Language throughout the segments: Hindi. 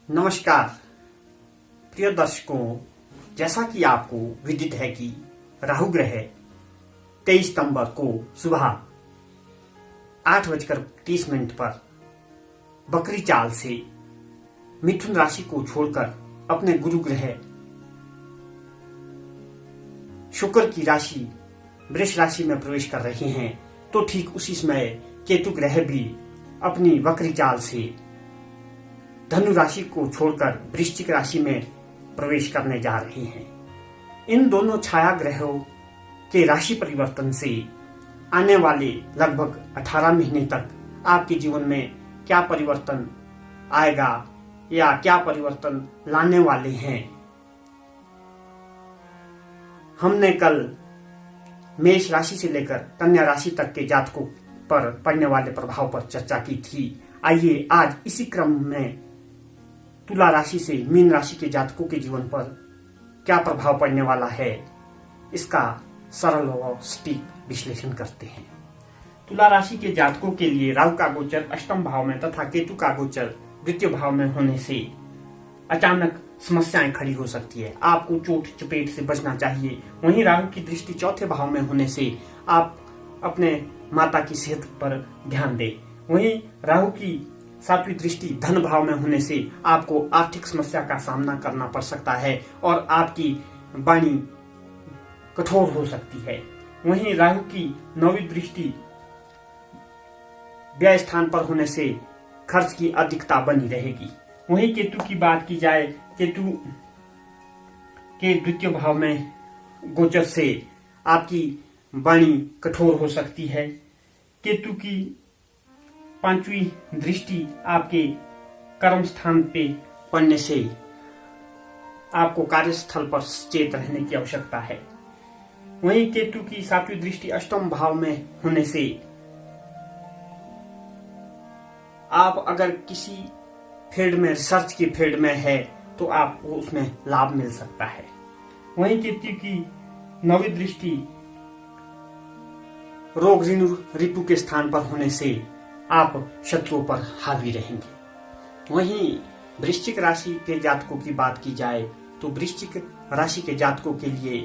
नमस्कार प्रिय दर्शकों, जैसा कि आपको विदित है कि राहु ग्रह 23 सितंबर को सुबह 8:30 पर बकरी चाल से मिथुन राशि को छोड़कर अपने गुरु ग्रह शुक्र की राशि वृष राशि में प्रवेश कर रहे हैं, तो ठीक उसी समय केतु ग्रह भी अपनी वक्री चाल से धनु राशि को छोड़कर वृश्चिक राशि में प्रवेश करने जा रहे हैं। इन दोनों छाया ग्रहों के राशि परिवर्तन से आने वाले लगभग 18 महीने तक आपके जीवन में क्या परिवर्तन आएगा या क्या परिवर्तन लाने वाले हैं, हमने कल मेष राशि से लेकर कन्या राशि तक के जातकों पर पड़ने वाले प्रभाव पर चर्चा की थी। आइए आज इसी क्रम में तुला राशि से मीन राशि के जातकों के जीवन पर क्या प्रभाव पड़ने वाला है, इसका सरल और सटीक विश्लेषण करते हैं। तुला राशि के जातकों के लिए राहु का गोचर अष्टम भाव में तथा केतु का गोचर द्वितीय भाव में होने से अचानक समस्याएं खड़ी हो सकती है। आपको चोट चपेट से बचना चाहिए। वहीं राहु की दृष्टि चौथे भाव में होने से आप अपने माता की सेहत पर ध्यान दें। वहीं राहु की सातवीं दृष्टि धन भाव में होने से आपको आर्थिक समस्या का सामना करना पड़ सकता है और आपकी वाणी कठोर हो सकती है। वहीं राहु की नौवीं दृष्टि व्यय स्थान पर होने से खर्च की अधिकता बनी रहेगी। वहीं केतु की बात की जाए, केतु के द्वितीय भाव में गोचर से आपकी वाणी कठोर हो सकती है। केतु की पांचवी दृष्टि आपके कर्म स्थान पे पड़ने से आपको कार्यस्थल पर सचेत रहने की आवश्यकता है। वहीं केतु की सातवीं दृष्टि अष्टम भाव में होने से आप अगर किसी फील्ड में, रिसर्च की फील्ड में है तो आपको उसमें लाभ मिल सकता है। वहीं केतु की नौवीं दृष्टि रोग ऋतु के स्थान पर होने से आप शत्रुओं पर हावी रहेंगे। वहीं वृश्चिक राशि के जातकों की बात की जाए तो वृश्चिक राशि के जातकों के लिए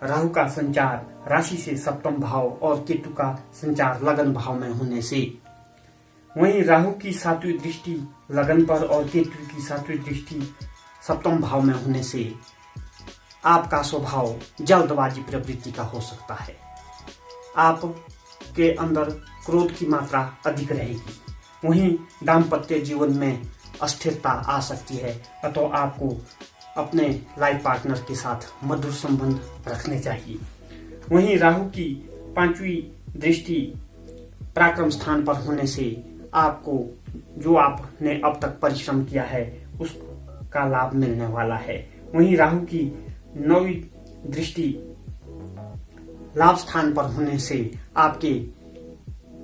राहु का संचार राशि से सप्तम भाव और केतु का संचार लगन भाव में होने से, वहीं राहु की सातवीं दृष्टि लगन पर और केतु की सातवीं दृष्टि सप्तम भाव में होने से आपका स्वभाव जल्दबाजी प्रवृत्ति का हो सकता है। आप के अंदर क्रोध की मात्रा अधिक रहेगी। वहीं दाम्पत्य जीवन में अस्थिरता आ सकती है, अतः आपको अपने लाइफ पार्टनर के साथ मधुर संबंध रखने चाहिए। वहीं राहु की पांचवी दृष्टि पराक्रम स्थान पर होने से आपको जो आपने अब तक परिश्रम किया है उसका लाभ मिलने वाला है। वहीं राहु की नौवीं दृष्टि लाभ स्थान पर होने से आपके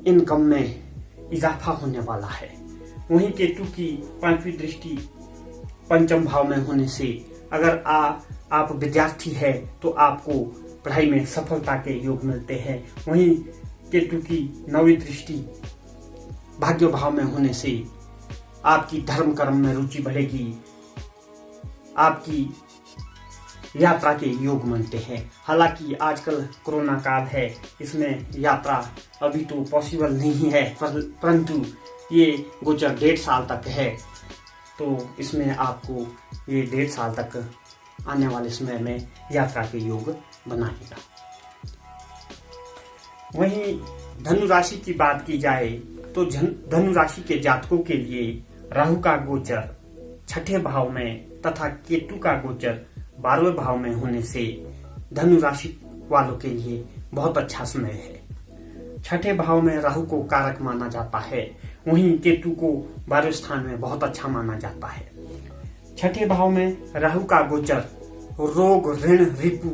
इनकम में इजाफा होने वाला है। वहीं केतु की पांचवी दृष्टि पंचम भाव में होने से अगर आप विद्यार्थी है तो आपको पढ़ाई में सफलता के योग मिलते हैं। वहीं केतु की नौवीं दृष्टि भाग्य भाव में होने से आपकी धर्म कर्म में रुचि बढ़ेगी, आपकी यात्रा के योग बनते हैं। हालांकि आजकल कोरोना काल है, इसमें यात्रा अभी तो पॉसिबल नहीं है, परंतु ये गोचर 1.5 साल तक है, तो इसमें आपको ये 1.5 साल तक आने वाले समय में यात्रा के योग बनाएगा। वहीं धनु राशि की बात की जाए तो धनु राशि के जातकों के लिए राहु का गोचर छठे भाव में तथा केतु का गोचर 12वें भाव में होने से धनु राशि वालों के लिए बहुत अच्छा समय है। छठे भाव में राहु को कारक माना जाता है, वहीं केतु को 12वें स्थान में बहुत अच्छा माना जाता है। छठे भाव में राहु का गोचर रोग ऋण रिपु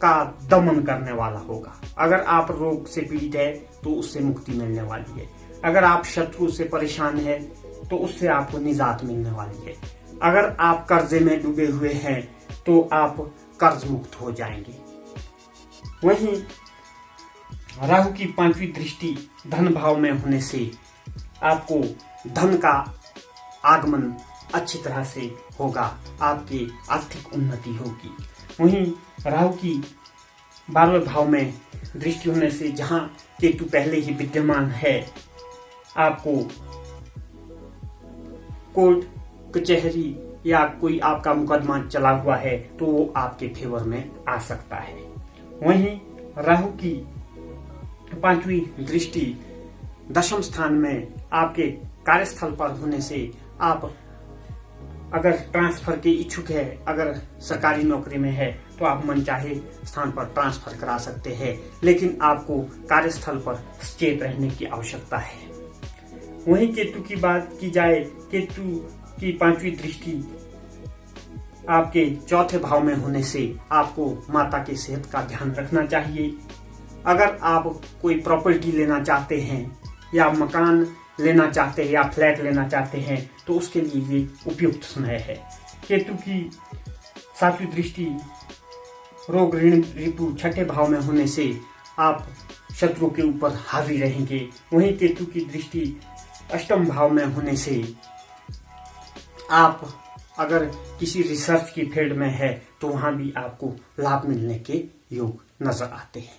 का दमन करने वाला होगा। अगर आप रोग से पीड़ित है तो उससे मुक्ति मिलने वाली है। अगर आप शत्रु से परेशान है तो उससे आपको निजात मिलने वाली है। अगर आप कर्जे में डूबे हुए हैं तो आप कर्ज मुक्त हो जाएंगे। वहीं राहु की पांचवी दृष्टि धन भाव में होने से आपको धन का आगमन अच्छी तरह से होगा, आपकी आर्थिक उन्नति होगी। वहीं राहु की 12वें भाव में दृष्टि होने से जहां केतु पहले ही विद्यमान है, आपको कोर्ट कचहरी या कोई आपका मुकदमा चला हुआ है तो वो आपके फेवर में आ सकता है। वहीं राहु की 5वीं दृष्टि 10वें स्थान में आपके कार्यस्थल पर होने से आप अगर ट्रांसफर के इच्छुक है, अगर सरकारी नौकरी में है तो आप मनचाहे स्थान पर ट्रांसफर करा सकते हैं, लेकिन आपको कार्यस्थल पर सचेत रहने की आवश्यकता है। वहीं केतु की बात की जाए, केतु की 5वीं दृष्टि आपके 4थे भाव में होने से आपको माता की सेहत का ध्यान रखना चाहिए। अगर आप कोई प्रॉपर्टी लेना चाहते हैं या मकान लेना चाहते हैं या फ्लैट लेना चाहते हैं तो उसके लिए ये उपयुक्त समय है। केतु की 7वीं दृष्टि रोग ऋण रिपु 6ठे भाव में होने से आप शत्रु के ऊपर हावी रहेंगे। वहीं केतु की दृष्टि 8वें भाव में होने से आप अगर किसी रिसर्च की फील्ड में है तो वहां भी आपको लाभ मिलने के योग नजर आते हैं।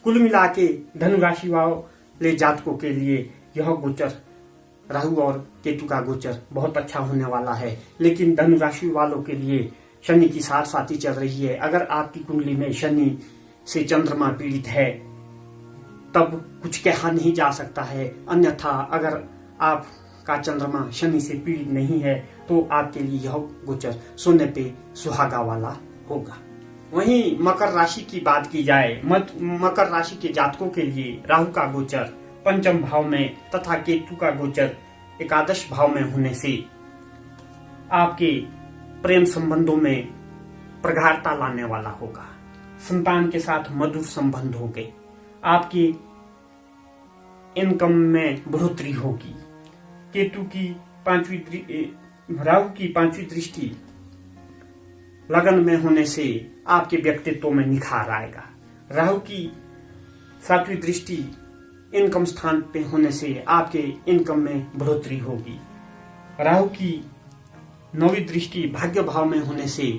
कुल मिला के धनु राशि वाले जातकों के लिए यह गोचर, राहु और केतु का गोचर बहुत अच्छा होने वाला है। लेकिन धनु राशि वालों के लिए शनि की साथ साथी चल रही है। अगर आपकी कुंडली में शनि से चंद्रमा पीड़ित है तब कुछ कहा नहीं जा सकता है। अन्यथा अगर आपका चंद्रमा शनि से पीड़ित नहीं है तो आपके लिए यह गोचर सोने पे सुहागा वाला होगा। वहीं मकर राशि की बात की जाए, मकर राशि के जातकों के लिए राहु का गोचर 5वें भाव में तथा केतु का गोचर 11वें भाव में होने से आपके प्रेम संबंधों में प्रगाढ़ता लाने वाला होगा। संतान के साथ मधुर संबंध होंगे, आपकी इनकम में बढ़ोतरी होगी। केतु की राहु की 5वीं दृष्टि लगन में होने से आपके व्यक्तित्व में निखार आएगा। राहु की 7वीं दृष्टि इनकम स्थान पे होने से आपके इनकम में बढ़ोतरी होगी। राहु की 9वीं दृष्टि भाग्य भाव में होने से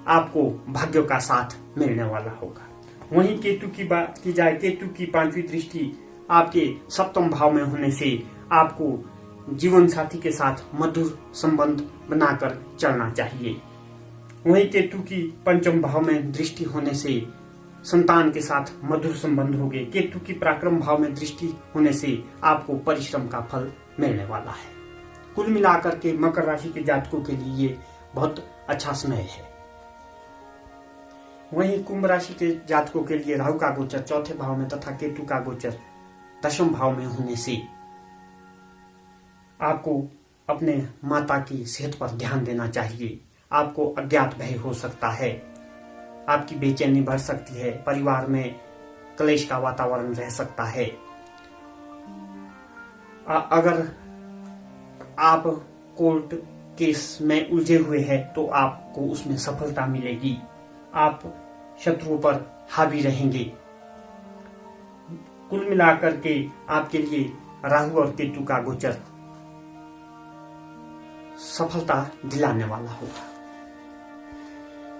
आपको भाग्य का साथ मिलने वाला होगा। वहीं केतु की बात की जाए, केतु की 5वीं दृष्टि आपके 7वें भाव में होने से आपको जीवन साथी के साथ मधुर संबंध बनाकर चलना चाहिए। वहीं केतु की 5वें भाव में दृष्टि होने से संतान के साथ मधुर संबंध होंगे। केतु की पराक्रम भाव में दृष्टि होने से आपको परिश्रम का फल मिलने वाला है। कुल मिलाकर के मकर राशि के जातकों के लिए ये बहुत अच्छा समय है। वहीं कुंभ राशि के जातकों के लिए राहु का गोचर 4थे भाव में तथा केतु का गोचर 10वें भाव में होने से आपको अपने माता की सेहत पर ध्यान देना चाहिए। आपको अज्ञात भय हो सकता है, आपकी बेचैनी बढ़ सकती है, परिवार में क्लेश का वातावरण रह सकता है। अगर आप कोर्ट केस में उलझे हुए हैं तो आपको उसमें सफलता मिलेगी। आप शत्रुओं पर हावी रहेंगे। कुल मिलाकर के आपके लिए राहु और केतु का गोचर सफलता दिलाने वाला होगा।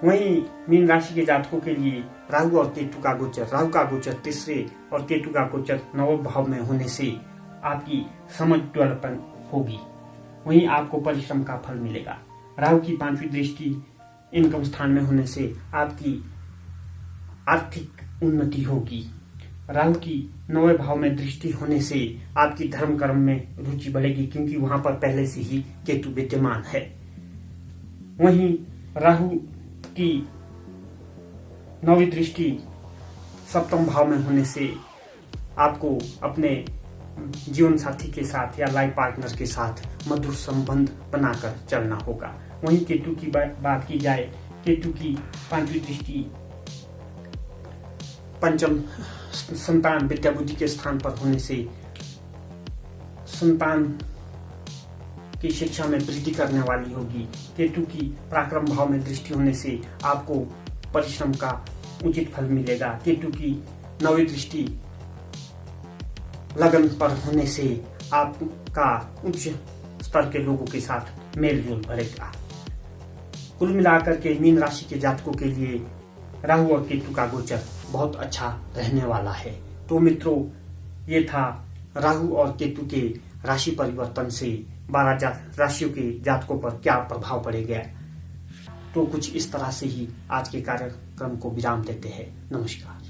वहीं मीन राशि के जातकों के लिए राहु और केतु का गोचर, राहु का गोचर 3रे और केतु का गोचर 9वें भाव में होने से आपकी समझ ज्वलपन होगी। वहीं आपको परिश्रम का फल मिलेगा। राहु की 5वीं दृष्टि इनकम स्थान में होने से आपकी आर्थिक उन्नति होगी। राहु की 9वें भाव में दृष्टि होने से आपकी धर्म कर्म में रुचि बढ़ेगी, क्योंकि वहां पर पहले से ही केतु विद्यमान है। वहीं राहु की 9वीं दृष्टि 7वें भाव में होने से आपको अपने जीवन साथी के साथ या लाइफ पार्टनर के साथ मधुर संबंध बनाकर चलना होगा। वहीं केतु की बात की जाए, केतु की 5वीं दृष्टि पंचम संतान विद्या बुद्धि के स्थान पर होने से संतान की शिक्षा में वृद्धि करने वाली होगी। केतु की पराक्रम भाव में दृष्टि होने से आपको परिश्रम का उचित फल मिलेगा। केतु की 9वीं दृष्टि लगन पर होने से आपका उच्च स्तर के लोगों के साथ मेल जोल बढ़ेगा। कुल मिलाकर के मीन राशि के जातकों के लिए राहु और केतु का गोचर बहुत अच्छा रहने वाला है। तो मित्रों, ये था राहु और केतु के राशि परिवर्तन से 12 राशियों के जातकों पर क्या प्रभाव पड़ेगा। तो कुछ इस तरह से ही आज के कार्यक्रम को विराम देते हैं। नमस्कार।